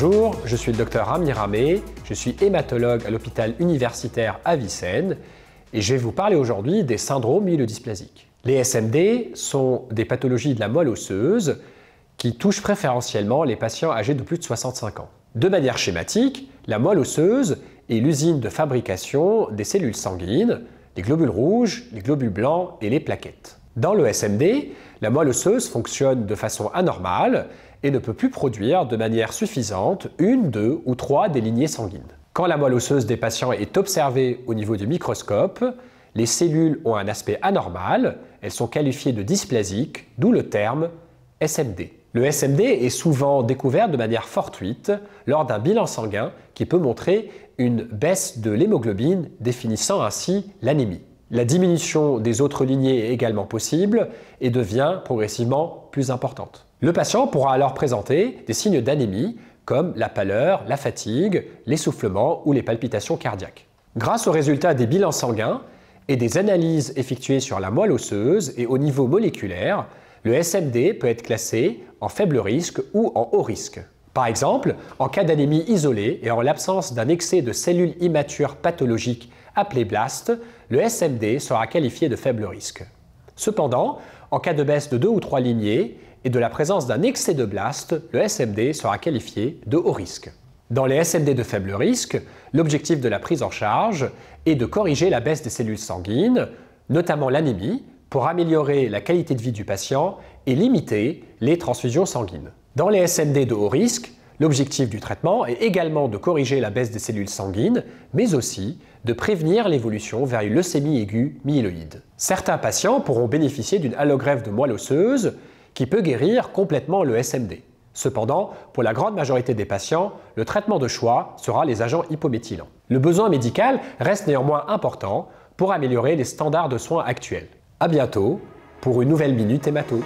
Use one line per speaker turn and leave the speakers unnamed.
Bonjour, je suis le docteur Rami Ramé, je suis hématologue à l'hôpital universitaire Avicenne et je vais vous parler aujourd'hui des syndromes myélodysplasiques. Les SMD sont des pathologies de la moelle osseuse qui touchent préférentiellement les patients âgés de plus de 65 ans. De manière schématique, la moelle osseuse est l'usine de fabrication des cellules sanguines, les globules rouges, les globules blancs et les plaquettes. Dans le SMD, la moelle osseuse fonctionne de façon anormale et ne peut plus produire de manière suffisante une, deux ou trois des lignées sanguines. Quand la moelle osseuse des patients est observée au niveau du microscope, les cellules ont un aspect anormal, elles sont qualifiées de dysplasiques, d'où le terme SMD. Le SMD est souvent découvert de manière fortuite lors d'un bilan sanguin qui peut montrer une baisse de l'hémoglobine, définissant ainsi l'anémie. La diminution des autres lignées est également possible et devient progressivement plus importante. Le patient pourra alors présenter des signes d'anémie comme la pâleur, la fatigue, l'essoufflement ou les palpitations cardiaques. Grâce aux résultats des bilans sanguins et des analyses effectuées sur la moelle osseuse et au niveau moléculaire, le SMD peut être classé en faible risque ou en haut risque. Par exemple, en cas d'anémie isolée et en l'absence d'un excès de cellules immatures pathologiques appelées blastes, le SMD sera qualifié de faible risque. Cependant, en cas de baisse de 2 ou 3 lignées et de la présence d'un excès de blastes, le SMD sera qualifié de haut risque. Dans les SMD de faible risque, l'objectif de la prise en charge est de corriger la baisse des cellules sanguines, notamment l'anémie, pour améliorer la qualité de vie du patient et limiter les transfusions sanguines. Dans les SMD de haut risque, l'objectif du traitement est également de corriger la baisse des cellules sanguines, mais aussi de prévenir l'évolution vers une leucémie aiguë myéloïde. Certains patients pourront bénéficier d'une allogreffe de moelle osseuse qui peut guérir complètement le SMD. Cependant, pour la grande majorité des patients, le traitement de choix sera les agents hypométhylants. Le besoin médical reste néanmoins important pour améliorer les standards de soins actuels. À bientôt pour une nouvelle Minute Hémato.